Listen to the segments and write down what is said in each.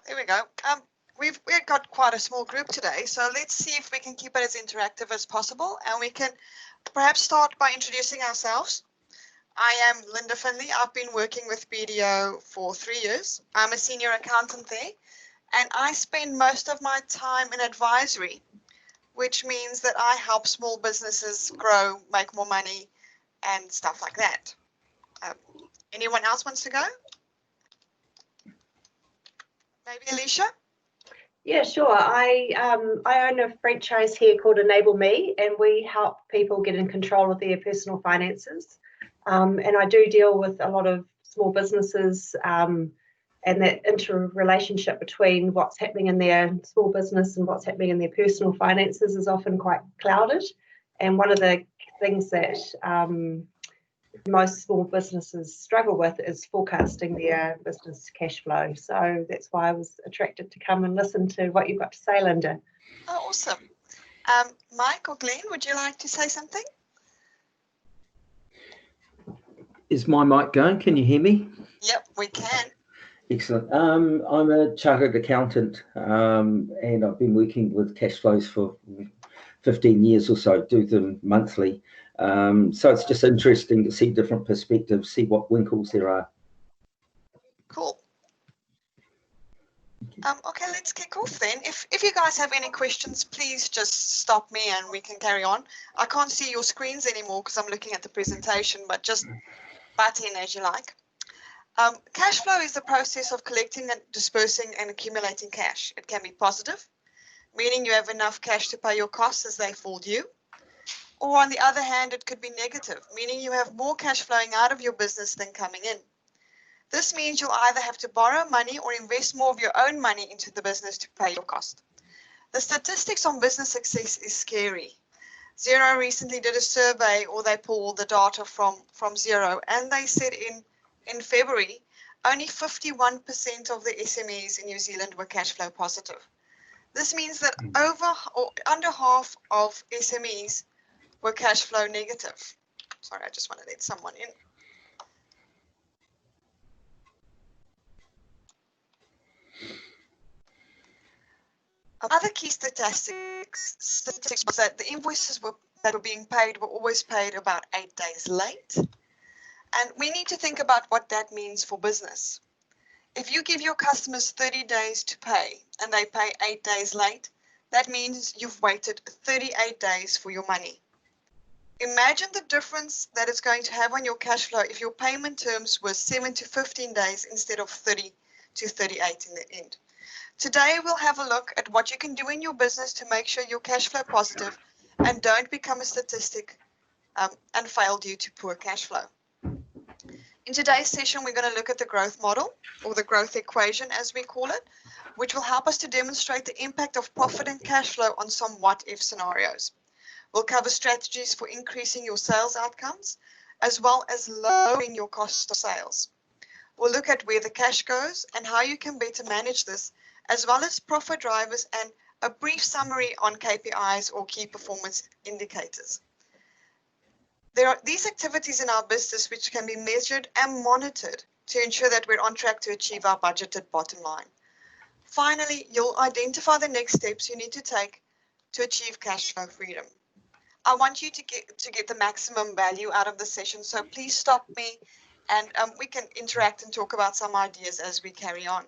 There we go. We've got quite a small group today, so let's see if we can keep it as interactive as possible, and we can perhaps start by introducing ourselves. I am Linda Finley. I've been working with BDO for 3 years. I'm a senior accountant there, and I spend most of my time in advisory, which means that I help small businesses grow, make more money, and stuff like that. Anyone else wants to go? Maybe Alicia? Yeah, sure. I own a franchise here called Enable Me, and we help people get in control of their personal finances. And I do deal with a lot of small businesses, and that interrelationship between what's happening in their small business and what's happening in their personal finances is often quite clouded. And one of the things that most small businesses struggle with is forecasting their business cash flow. So that's why I was attracted to come and listen to what you've got to say, Linda. Oh, awesome. Mike or Glenn, would you like to say something? Is my mic going? Can you hear me? Yep, we can. Excellent. I'm a chartered accountant, and I've been working with cash flows for 15 years or so, do them monthly. So it's just interesting to see different perspectives, see what winkles there are. Cool. Okay, let's kick off then. If you guys have any questions, please just stop me and we can carry on. I can't see your screens anymore because I'm looking at the presentation, but just butt in as you like. Cash flow is the process of collecting and dispersing and accumulating cash. It can be positive, meaning you have enough cash to pay your costs as they fall due. Or on the other hand, it could be negative, meaning you have more cash flowing out of your business than coming in. This means you'll either have to borrow money or invest more of your own money into the business to pay your cost. The statistics on business success is scary. Xero recently did a survey, or they pulled the data from Xero, and they said in February, only 51% of the SMEs in New Zealand were cash flow positive. This means that under half of SMEs were cash flow negative. Sorry, I just want to let someone in. Other key statistics was that the invoices that were being paid were always paid about 8 days late. And we need to think about what that means for business. If you give your customers 30 days to pay and they pay 8 days late, that means you've waited 38 days for your money. Imagine the difference that it's going to have on your cash flow if your payment terms were 7 to 15 days instead of 30 to 38 in the end. Today, we'll have a look at what you can do in your business to make sure you're cash flow positive and don't become a statistic and fail due to poor cash flow. In today's session, we're going to look at the growth model, or the growth equation as we call it, which will help us to demonstrate the impact of profit and cash flow on some what-if scenarios. We'll cover strategies for increasing your sales outcomes, as well as lowering your cost of sales. We'll look at where the cash goes and how you can better manage this, as well as profit drivers and a brief summary on KPIs, or key performance indicators. There are these activities in our business which can be measured and monitored to ensure that we're on track to achieve our budgeted bottom line. Finally, you'll identify the next steps you need to take to achieve cash flow freedom. I want you to get the maximum value out of the session, so please stop me and we can interact and talk about some ideas as we carry on.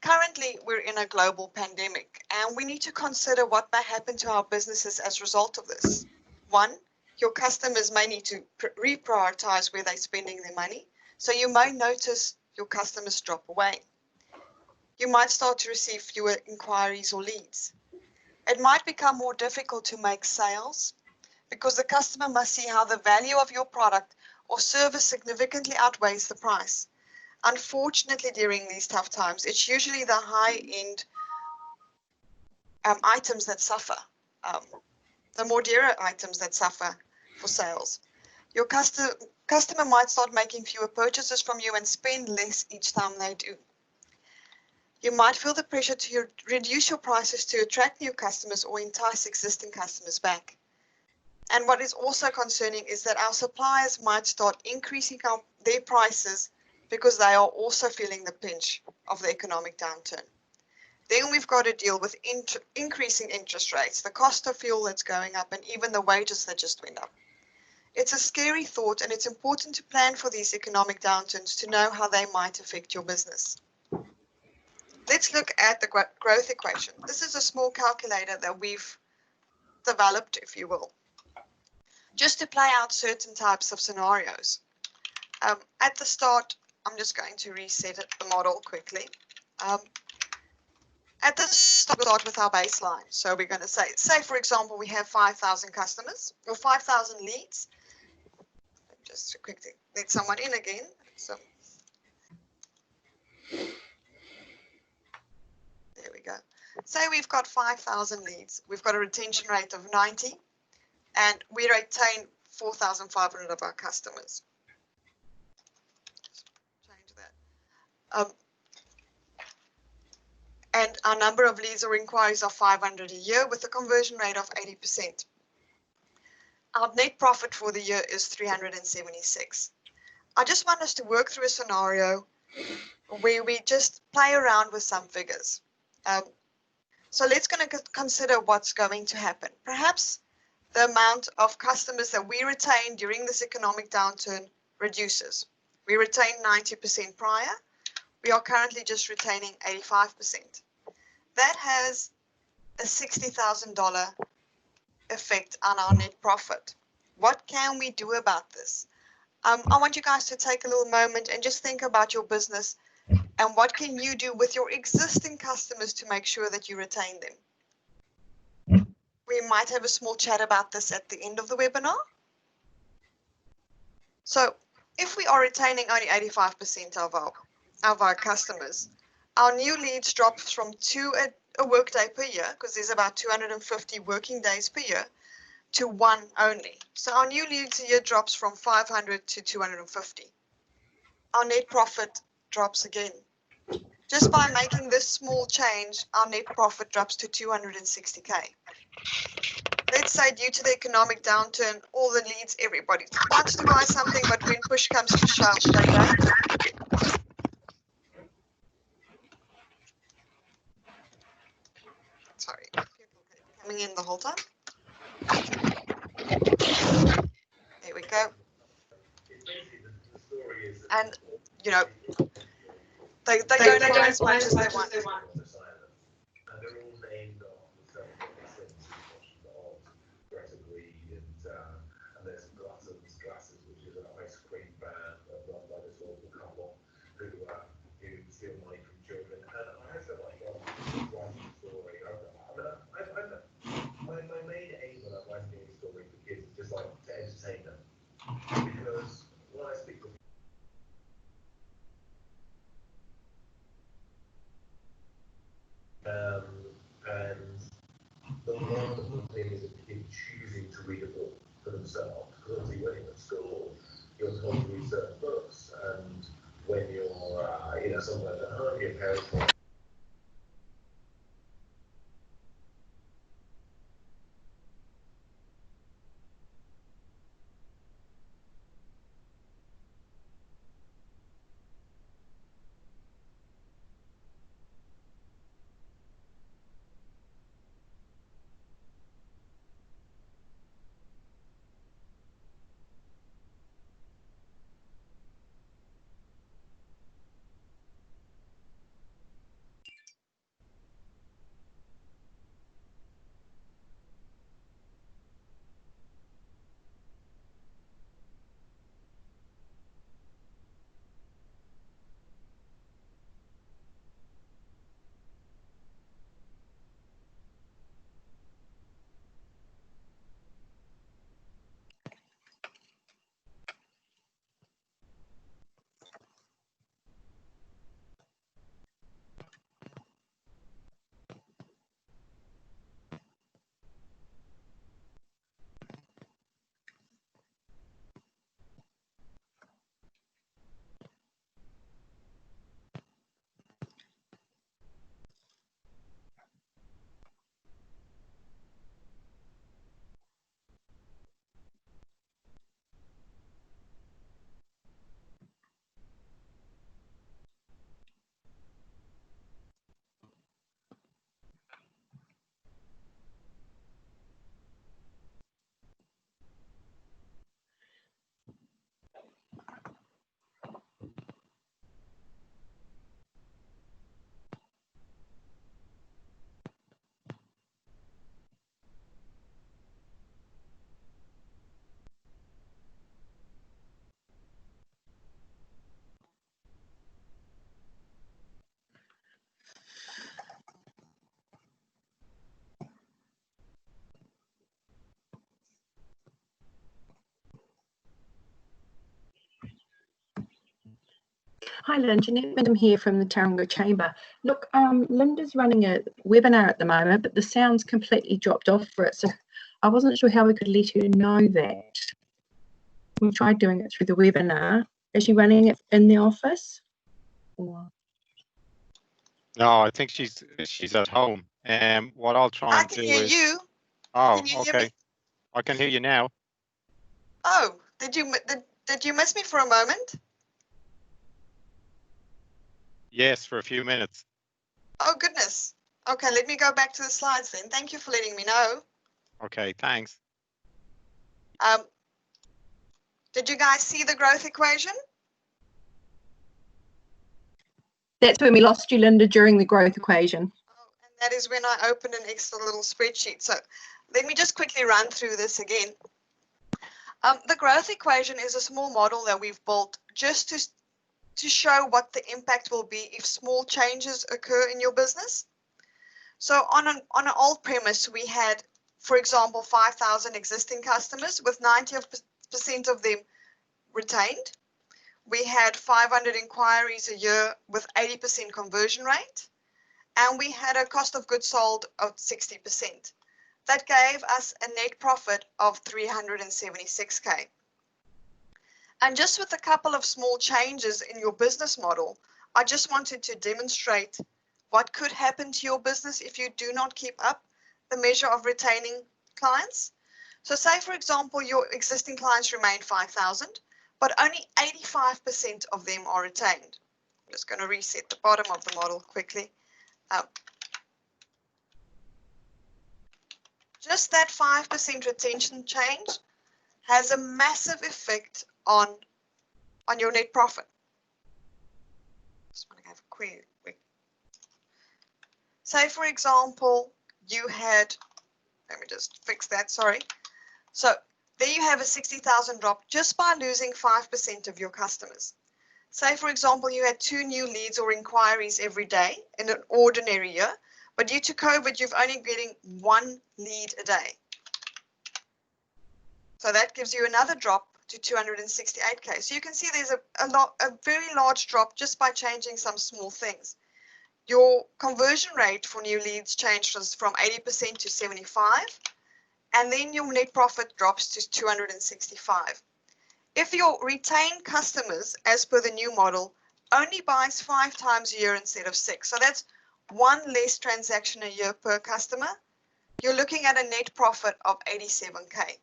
Currently, we're in a global pandemic, and we need to consider what may happen to our businesses as a result of this. One, your customers may need to reprioritize where they're spending their money, so you may notice your customers drop away. You might start to receive fewer inquiries or leads. It might become more difficult to make sales because the customer must see how the value of your product or service significantly outweighs the price. Unfortunately, during these tough times, it's usually the high-end items that suffer, the more dearer items that suffer for sales. Your customer might start making fewer purchases from you and spend less each time they do. You might feel the pressure to reduce your prices to attract new customers or entice existing customers back. And what is also concerning is that our suppliers might start increasing their prices because they are also feeling the pinch of the economic downturn. Then we've got to deal with increasing interest rates, the cost of fuel that's going up, and even the wages that just went up. It's a scary thought, and it's important to plan for these economic downturns to know how they might affect your business. Let's look at the growth equation. This is a small calculator that we've developed, if you will, just to play out certain types of scenarios. At the start, I'm just going to reset the model quickly. At the start, we start with our baseline. So we're going to say for example, we have 5,000 customers or 5,000 leads. Just to quickly let someone in again. So there we go. Say we've got 5,000 leads. We've got a retention rate of 90, and we retain 4,500 of our customers. Change that. And our number of leads or inquiries are 500 a year with a conversion rate of 80%. Our net profit for the year is 376. I just want us to work through a scenario where we just play around with some figures. So let's consider what's going to happen. Perhaps the amount of customers that we retain during this economic downturn reduces. We retained 90% prior. We are currently just retaining 85%. That has a $60,000 effect on our net profit. What can we do about this? I want you guys to take a little moment and just think about your business and what can you do with your existing customers to make sure that you retain them. We might have a small chat about this at the end of the webinar. So if we are retaining only 85% of our customers, our new leads drop from 2 a workday per year, because there's about 250 working days per year, to 1 only. So our new leads a year drops from 500 to 250. Our net profit drops again. Just by making this small change, our net profit drops to 260K. Let's say due to the economic downturn, all the leads, everybody wants to buy something, but when push comes to shove, they don't. Sorry, people coming in the whole time. There we go. And, you know, they don't buy as much as they want. And the wonderful thing is a kid choosing to read a book for themselves. Because obviously when you're at school, you're told to read certain books, and when you're somewhere at home, your parents want Hi, Lynn. Jeanette Wyndham here from the Taronga Chamber. Look, Linda's running a webinar at the moment, but the sound's completely dropped off for it. So I wasn't sure how we could let her know that. We tried doing it through the webinar. Is she running it in the office? Or... No, I think she's at home. What I'll try and do is. I can hear you. Oh, Can you hear okay. me? I can hear you now. Oh, did you miss me for a moment? Yes, for a few minutes. Oh, goodness. Okay, let me go back to the slides then. Thank you for letting me know. Okay, thanks. Did you guys see the growth equation? That's when we lost you, Linda, during the growth equation. Oh, and that is when I opened an extra little spreadsheet. So let me just quickly run through this again. The growth equation is a small model that we've built just to show what the impact will be if small changes occur in your business. So on an old premise, we had, for example, 5,000 existing customers with 90% of them retained. We had 500 inquiries a year with 80% conversion rate, and we had a cost of goods sold of 60%. That gave us a net profit of 376K. And just with a couple of small changes in your business model, I just wanted to demonstrate what could happen to your business if you do not keep up the measure of retaining clients. So say, for example, your existing clients remain 5,000, but only 85% of them are retained. I'm just going to reset the bottom of the model quickly. Just that 5% retention change has a massive effect on your net profit. Just want to have a quick. Say, for example, you had, let me just fix that, sorry. So there you have a 60,000 drop just by losing 5% of your customers. Say, for example, you had 2 new leads or inquiries every day in an ordinary year, but due to COVID, you've only getting 1 lead a day. So that gives you another drop to 268K. So you can see there's a very large drop just by changing some small things. Your conversion rate for new leads changed from 80% to 75, and then your net profit drops to 265. If your retained customers, as per the new model, only buys 5 times a year instead of 6, so that's 1 less transaction a year per customer, you're looking at a net profit of 87K.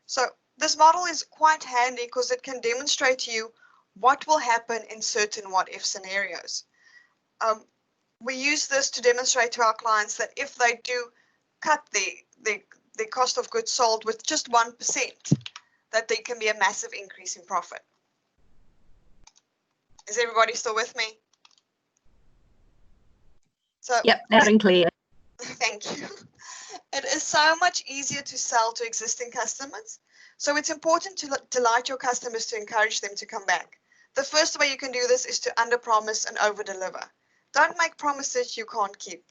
So this model is quite handy because it can demonstrate to you what will happen in certain what-if scenarios. We use this to demonstrate to our clients that if they do cut the cost of goods sold with just 1%, that there can be a massive increase in profit. Is everybody still with me? So, yep, loud and clear. Thank you. It is so much easier to sell to existing customers. So it's important to delight your customers to encourage them to come back. The first way you can do this is to underpromise and overdeliver. Don't make promises you can't keep.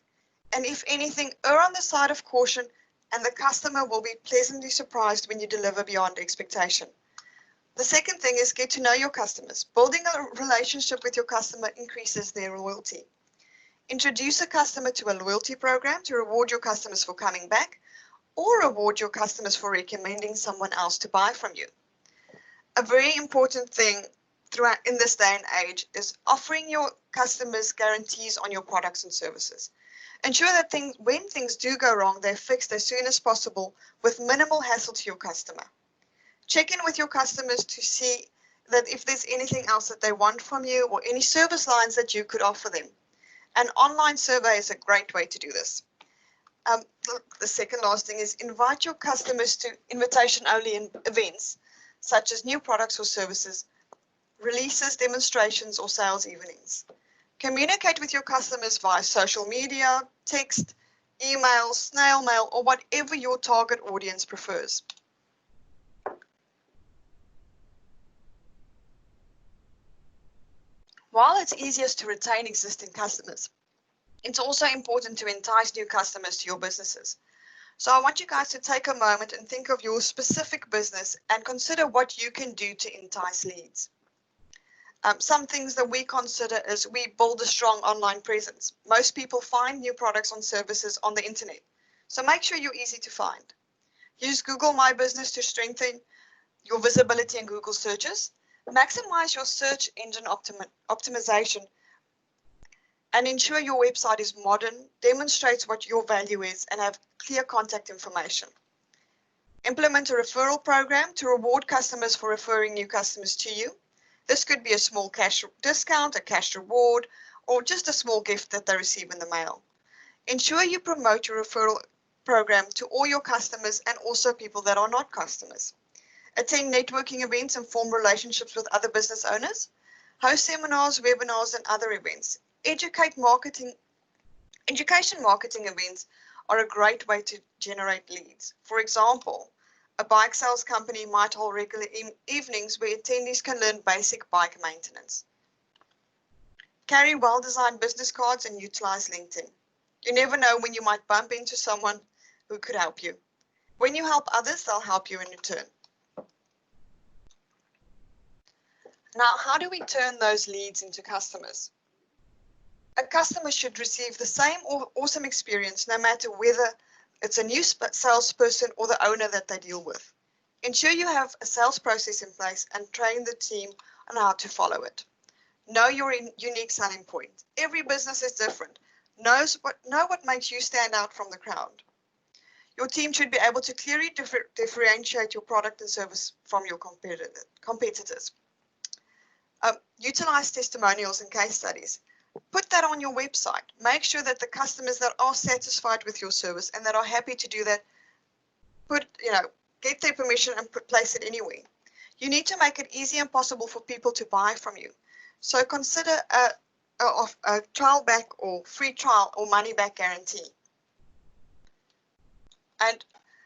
And if anything, err on the side of caution, and the customer will be pleasantly surprised when you deliver beyond expectation. The second thing is get to know your customers. Building a relationship with your customer increases their loyalty. Introduce a customer to a loyalty program to reward your customers for coming back, or reward your customers for recommending someone else to buy from you. A very important thing throughout in this day and age is offering your customers guarantees on your products and services. Ensure that when things do go wrong, they're fixed as soon as possible with minimal hassle to your customer. Check in with your customers to see that if there's anything else that they want from you or any service lines that you could offer them. An online survey is a great way to do this. The second last thing is invite your customers to invitation-only events, such as new products or services, releases, demonstrations, or sales evenings. Communicate with your customers via social media, text, email, snail mail, or whatever your target audience prefers. While it's easiest to retain existing customers, it's also important to entice new customers to your businesses. So I want you guys to take a moment and think of your specific business and consider what you can do to entice leads. Some things that we consider is we build a strong online presence. Most people find new products and services on the internet, so make sure you're easy to find. Use Google My Business to strengthen your visibility in Google searches. Maximize your search engine optimization and ensure your website is modern, demonstrates what your value is, and have clear contact information. Implement a referral program to reward customers for referring new customers to you. This could be a small cash discount, a cash reward, or just a small gift that they receive in the mail. Ensure you promote your referral program to all your customers and also people that are not customers. Attend networking events and form relationships with other business owners. Host seminars, webinars, and other events. Education marketing events are a great way to generate leads. For example, a bike sales company might hold regular evenings where attendees can learn basic bike maintenance. Carry well-designed business cards and utilize LinkedIn. You never know when you might bump into someone who could help you. When you help others, they'll help you in return. Now, how do we turn those leads into customers? A customer should receive the same awesome experience no matter whether it's a new salesperson or the owner that they deal with. Ensure you have a sales process in place and train the team on how to follow it. Know your unique selling point. Every business is different. Know what makes you stand out from the crowd. Your team should be able to clearly differentiate your product and service from your competitors. Utilize testimonials and case studies. Put that on your website. Make sure that the customers that are satisfied with your service and that are happy to do that, get their permission and place it anywhere. You need to make it easy and possible for people to buy from you. So consider a trial back or free trial or money back guarantee. And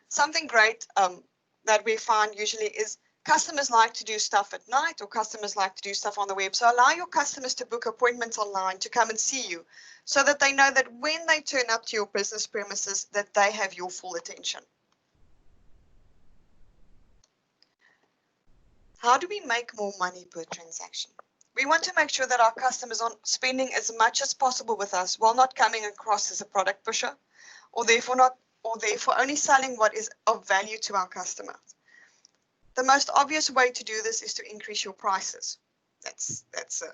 something great that we find usually is customers like to do stuff at night or customers like to do stuff on the web. So allow your customers to book appointments online to come and see you so that they know that when they turn up to your business premises that they have your full attention. How do we make more money per transaction? We want to make sure that our customers are spending as much as possible with us while not coming across as a product pusher or therefore only selling what is of value to our customers. The most obvious way to do this is to increase your prices. That's a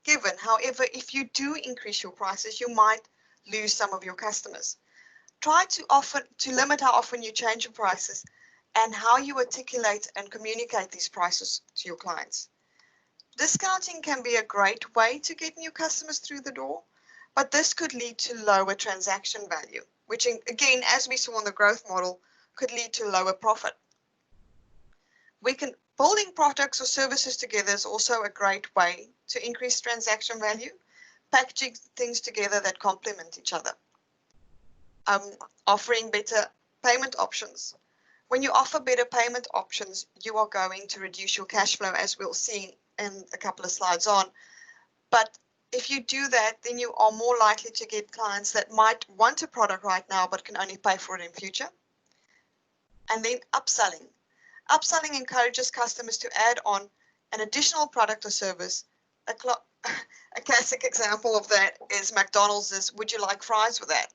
given. However, if you do increase your prices, you might lose some of your customers. Try to limit how often you change your prices and how you articulate and communicate these prices to your clients. Discounting can be a great way to get new customers through the door, but this could lead to lower transaction value, which again, as we saw in the growth model, could lead to lower profit. Building products or services together is also a great way to increase transaction value, packaging things together that complement each other. Offering better payment options. When you offer better payment options, you are going to reduce your cash flow, as we'll see in a couple of slides on. But if you do that, then you are more likely to get clients that might want a product right now but can only pay for it in future. And then upselling. Upselling encourages customers to add on an additional product or service. A classic example of that is McDonald's would you like fries with that?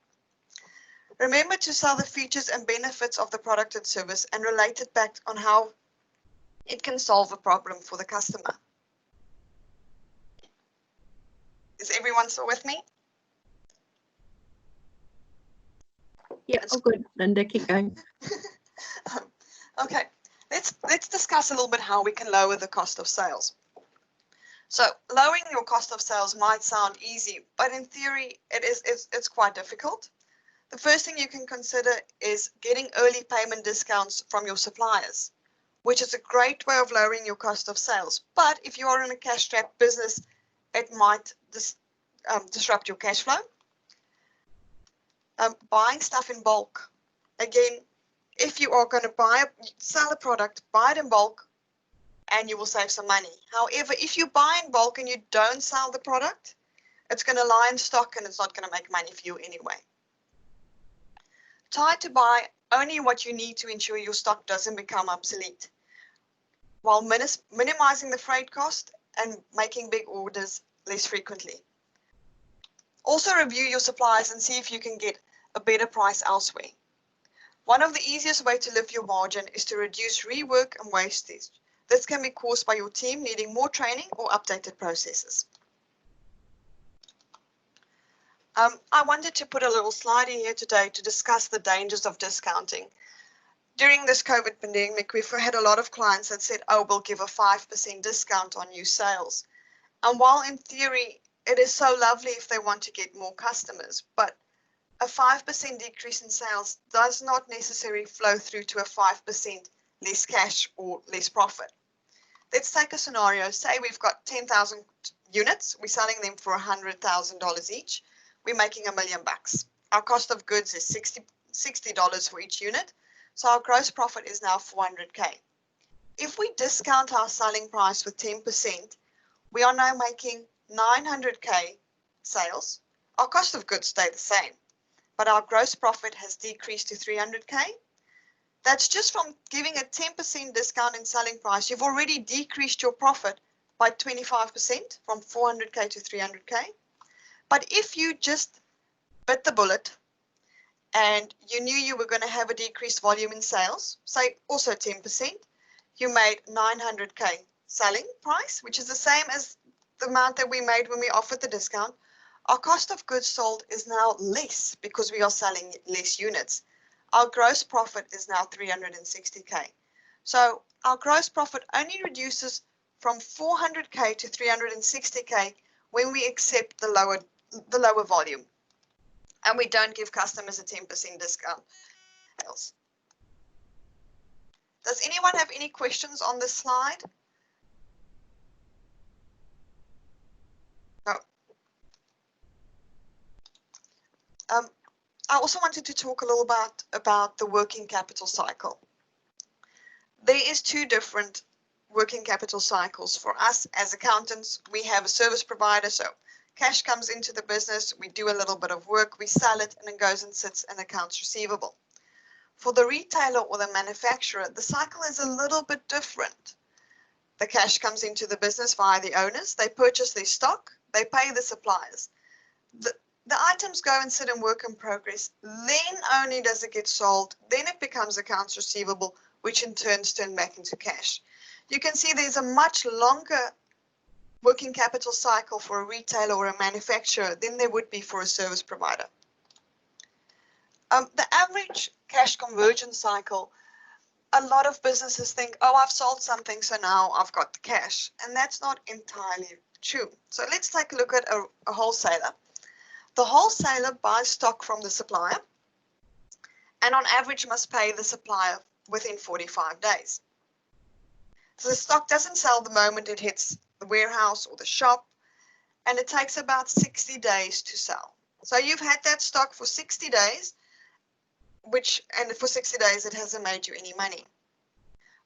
Remember to sell the features and benefits of the product and service and relate it back on how it can solve a problem for the customer. Is everyone still with me? Yeah, all good, Linda, keep going. Okay, let's discuss a little bit how we can lower the cost of sales. So lowering your cost of sales might sound easy, but in theory, it's quite difficult. The first thing you can consider is getting early payment discounts from your suppliers, which is a great way of lowering your cost of sales. But if you are in a cash-strapped business, it might disrupt your cash flow. Buying stuff in bulk. Again, if you are going to sell a product, buy it in bulk and you will save some money. However, if you buy in bulk and you don't sell the product, it's going to lie in stock and it's not going to make money for you anyway. Try to buy only what you need to ensure your stock doesn't become obsolete, while minimizing the freight cost and making big orders less frequently. Also review your suppliers and see if you can get a better price elsewhere. One of the easiest ways to lift your margin is to reduce rework and wastage. This can be caused by your team needing more training or updated processes. I wanted to put a little slide in here today to discuss the dangers of discounting. During this COVID pandemic, we've had a lot of clients that said, oh, we'll give a 5% discount on new sales. And while in theory, it is so lovely if they want to get more customers, but a 5% decrease in sales does not necessarily flow through to a 5% less cash or less profit. Let's take a scenario. Say we've got 10,000 units. We're selling them for $100,000 each. We're making $1 million. Our cost of goods is $60 for each unit. So our gross profit is now 400K. If we discount our selling price with 10%, we are now making 900K sales. Our cost of goods stay the same, but our gross profit has decreased to 300K. That's just from giving a 10% discount in selling price. You've already decreased your profit by 25% from 400K to 300K. But if you just bit the bullet and you knew you were going to have a decreased volume in sales, say also 10%, you made 900K selling price, which is the same as the amount that we made when we offered the discount. Our cost of goods sold is now less because we are selling less units. Our gross profit is now 360K. So our gross profit only reduces from 400K to 360K when we accept the lower volume and we don't give customers a 10% discount. Does anyone have any questions on this slide? No. I also wanted to talk a little about the working capital cycle. There is two different working capital cycles for us as accountants. We have a service provider, so cash comes into the business, we do a little bit of work, we sell it, and it goes and sits in accounts receivable. For the retailer or the manufacturer, the cycle is a little bit different. The cash comes into the business via the owners, they purchase their stock, they pay the suppliers. The items go and sit in work in progress, then only does it get sold, then it becomes accounts receivable, which in turn turn back into cash. You can see there's a much longer working capital cycle for a retailer or a manufacturer than there would be for a service provider. The average cash conversion cycle, a lot of businesses think, oh, I've sold something, so now I've got the cash. And that's not entirely true. So let's take a look at a wholesaler. The wholesaler buys stock from the supplier and on average must pay the supplier within 45 days. So the stock doesn't sell the moment it hits the warehouse or the shop, and it takes about 60 days to sell. So you've had that stock for 60 days, and for 60 days it hasn't made you any money.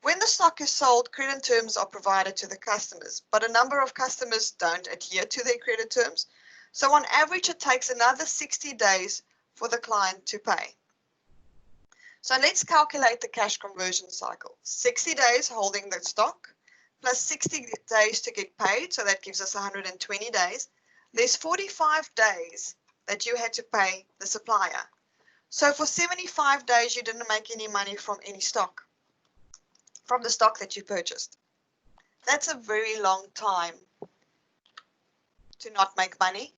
When the stock is sold, credit terms are provided to the customers, but a number of customers don't adhere to their credit terms. So on average, it takes another 60 days for the client to pay. So let's calculate the cash conversion cycle. 60 days holding the stock, plus 60 days to get paid, so that gives us 120 days. There's 45 days that you had to pay the supplier. So for 75 days, you didn't make any money from any stock, from the stock that you purchased. That's a very long time to not make money.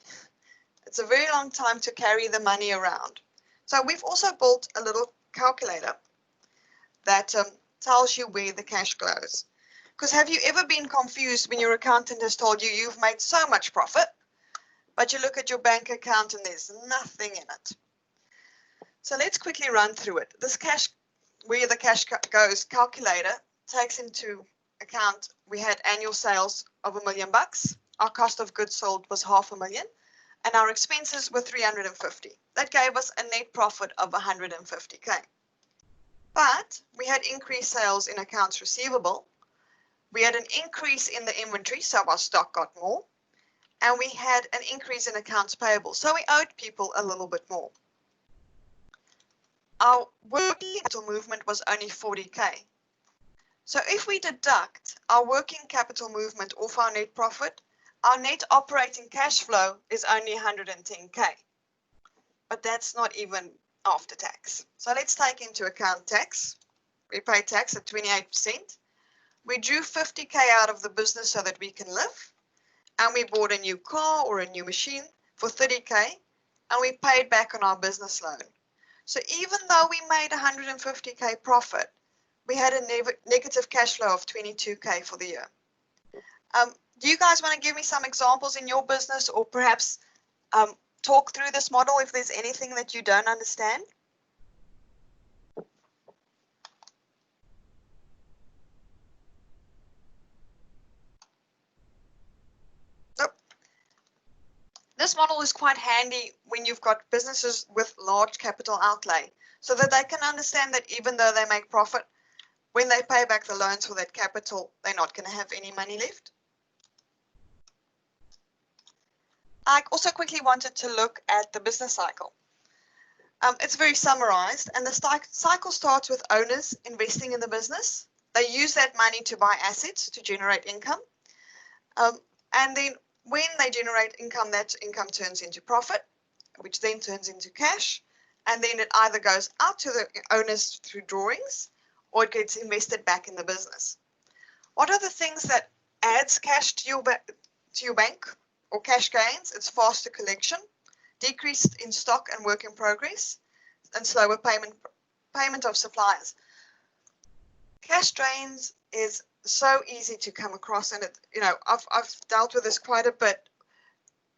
It's a very long time to carry the money around. So we've also built a little calculator that tells you where the cash goes. Because have you ever been confused when your accountant has told you you've made so much profit, but you look at your bank account and there's nothing in it? So let's quickly run through it. This cash, where the cash goes calculator takes into account we had annual sales of $1 million. Our cost of goods sold was $500,000 and our expenses were $350,000. That gave us a net profit of $150K. But we had increased sales in accounts receivable. We had an increase in the inventory, so our stock got more. And we had an increase in accounts payable, so we owed people a little bit more. Our working capital movement was only $40K. So if we deduct our working capital movement off our net profit, our net operating cash flow is only 110K. But that's not even after tax. So let's take into account tax. We pay tax at 28%. We drew 50K out of the business so that we can live. And we bought a new car or a new machine for 30K. And we paid back on our business loan. So even though we made 150K profit, we had a negative cash flow of 22K for the year. Do you guys want to give me some examples in your business, or perhaps talk through this model if there's anything that you don't understand? Nope. This model is quite handy when you've got businesses with large capital outlay, so that they can understand that even though they make profit, when they pay back the loans for that capital, they're not going to have any money left. I also quickly wanted to look at the business cycle. It's very summarized, and the cycle starts with owners investing in the business. They use that money to buy assets to generate income. And then when they generate income, that income turns into profit, which then turns into cash. And then it either goes out to the owners through drawings, or it gets invested back in the business. What are the things that adds cash to your bank or cash gains? It's faster collection, decrease in stock and work in progress, and slower payment of suppliers. Cash drains is so easy to come across, and I've dealt with this quite a bit.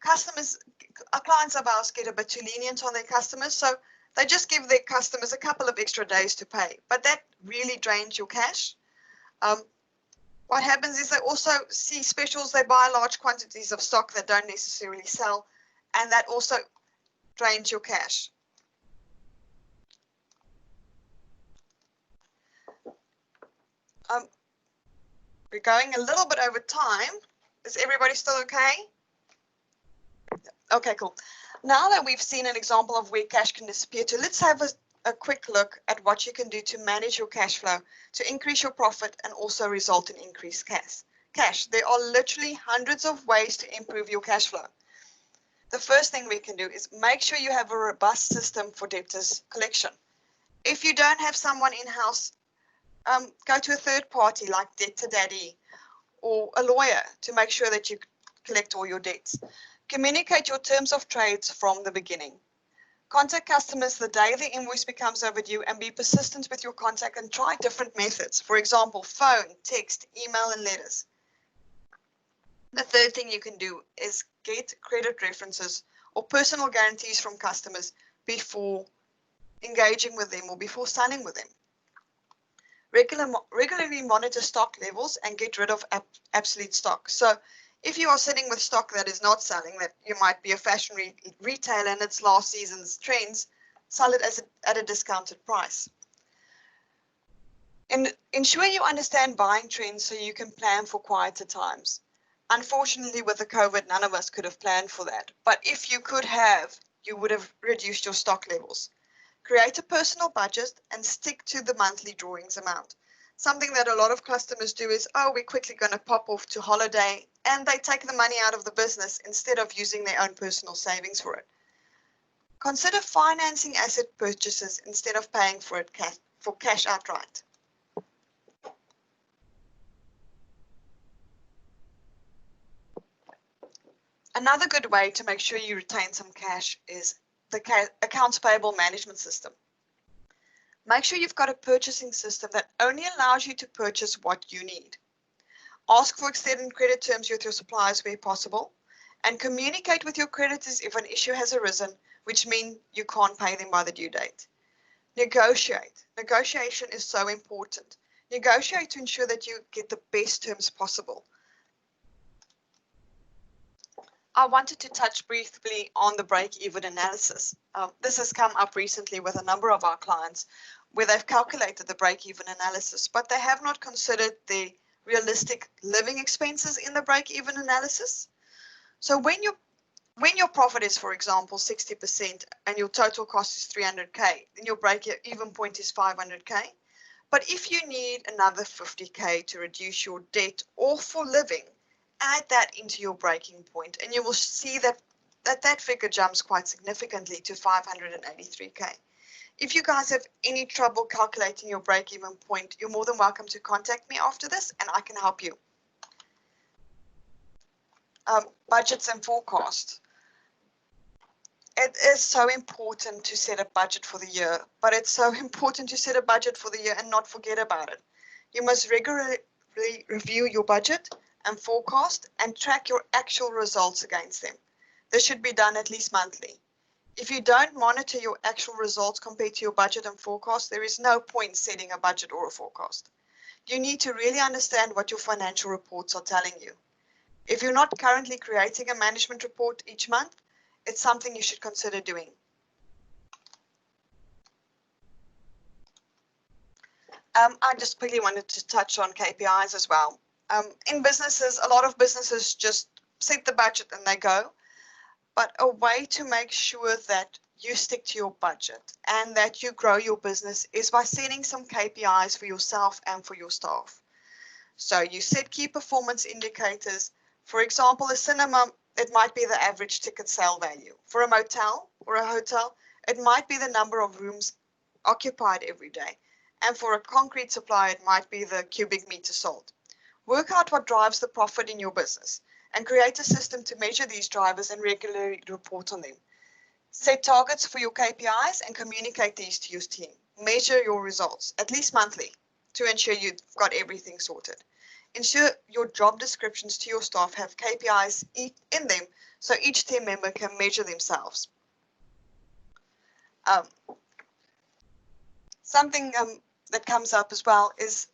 Our clients of ours get a bit too lenient on their customers, so they just give their customers a couple of extra days to pay, but that really drains your cash. What happens is they also see specials, they buy large quantities of stock that don't necessarily sell, and that also drains your cash. We're going a little bit over time. Is everybody still okay? Okay, cool. Now that we've seen an example of where cash can disappear to, let's have a quick look at what you can do to manage your cash flow, to increase your profit and also result in increased cash. There are literally hundreds of ways to improve your cash flow. The first thing we can do is make sure you have a robust system for debtors collection. If you don't have someone in-house, go to a third party like Debtor Daddy or a lawyer to make sure that you collect all your debts. Communicate your terms of trades from the beginning. Contact customers the day the invoice becomes overdue and be persistent with your contact and try different methods. For example, phone, text, email, and letters. The third thing you can do is get credit references or personal guarantees from customers before engaging with them or before signing with them. Regularly monitor stock levels and get rid of obsolete stock. So if you are sitting with stock that is not selling, that you might be a fashion retailer and it's last season's trends, sell it at a discounted price. And ensure you understand buying trends so you can plan for quieter times. Unfortunately, with the COVID, none of us could have planned for that. But if you could have, you would have reduced your stock levels. Create a personal budget and stick to the monthly drawings amount. Something that a lot of customers do is, oh, we're quickly going to pop off to holiday, and they take the money out of the business instead of using their own personal savings for it. Consider financing asset purchases instead of paying for it for cash outright. Another good way to make sure you retain some cash is the accounts payable management system. Make sure you've got a purchasing system that only allows you to purchase what you need. Ask for extended credit terms with your suppliers where possible, and communicate with your creditors if an issue has arisen, which means you can't pay them by the due date. Negotiate. Negotiation is so important. Negotiate to ensure that you get the best terms possible. I wanted to touch briefly on the break-even analysis. This has come up recently with a number of our clients where they've calculated the break-even analysis, but they have not considered the realistic living expenses in the break-even analysis. So when your profit is, for example, 60% and your total cost is 300K, then your break-even point is 500K. But if you need another 50K to reduce your debt or for living, add that into your breaking point and you will see that figure jumps quite significantly to 583K. If you guys have any trouble calculating your break-even point, you're more than welcome to contact me after this and I can help you. Budgets and forecasts. It is so important to set a budget for the year, but it's so important to set a budget for the year and not forget about it. You must regularly review your budget and forecast and track your actual results against them. This should be done at least monthly. If you don't monitor your actual results compared to your budget and forecast, there is no point setting a budget or a forecast. You need to really understand what your financial reports are telling you. If you're not currently creating a management report each month, it's something you should consider doing. I just quickly wanted to touch on KPIs as well. In businesses, a lot of businesses just set the budget and they go. But a way to make sure that you stick to your budget and that you grow your business is by setting some KPIs for yourself and for your staff. So you set key performance indicators. For example, a cinema, it might be the average ticket sale value. For a motel or a hotel, it might be the number of rooms occupied every day. And for a concrete supplier, it might be the cubic meter sold. Work out what drives the profit in your business and create a system to measure these drivers and regularly report on them. Set targets for your KPIs and communicate these to your team. Measure your results, at least monthly, to ensure you've got everything sorted. Ensure your job descriptions to your staff have KPIs in them so each team member can measure themselves. Something that comes up as well is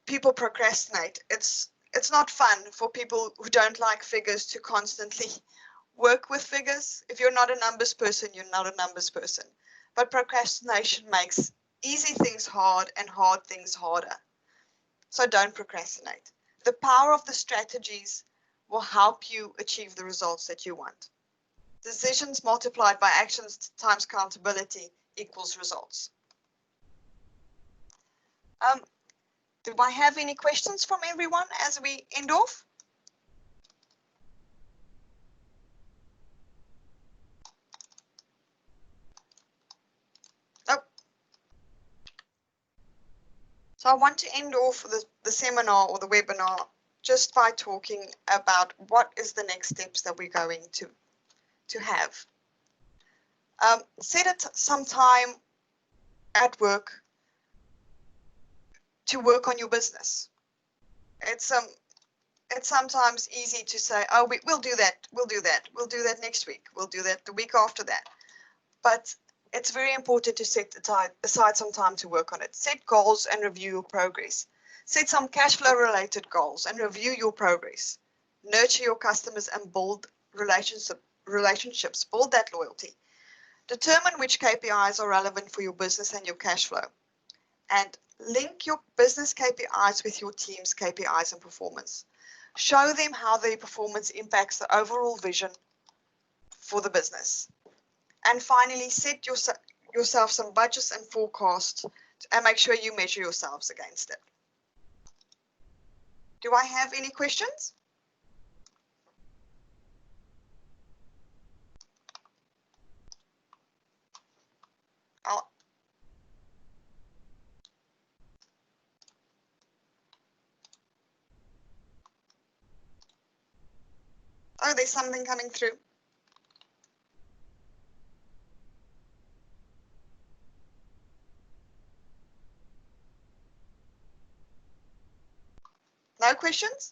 people procrastinate. It's not fun for people who don't like figures to constantly work with figures. If you're not a numbers person, you're not a numbers person. But procrastination makes easy things hard and hard things harder. So don't procrastinate. The power of the strategies will help you achieve the results that you want. Decisions multiplied by actions times accountability equals results. Do I have any questions from everyone as we end off? Nope. So I want to end off the seminar or the webinar just by talking about what is the next steps that we're going to have. Set some time at work to work on your business. It's sometimes easy to say, oh, we'll do that next week, we'll do that the week after that. But it's very important to set aside some time to work on it. Set goals and review your progress. Set some cash flow related goals and review your progress. Nurture your customers and build relationships, build that loyalty. Determine which KPIs are relevant for your business and your cash flow. And link your business KPIs with your team's KPIs and performance. Show them how their performance impacts the overall vision for the business. And finally, set yourself some budgets and forecasts and make sure you measure yourselves against it. Do I have any questions? Oh, there's something coming through. No questions?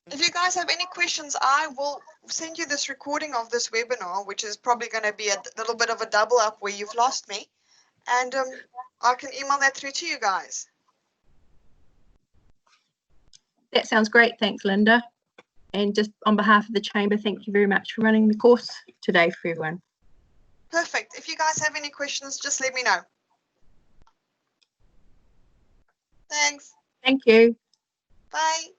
If you guys have any questions, I will send you this recording of this webinar, which is probably going to be a little bit of a double up where you've lost me. And I can email that through to you guys. That sounds great. Thanks, Linda. And just on behalf of the Chamber, thank you very much for running the course today for everyone. Perfect. If you guys have any questions, just let me know. Thanks. Thank you. Bye.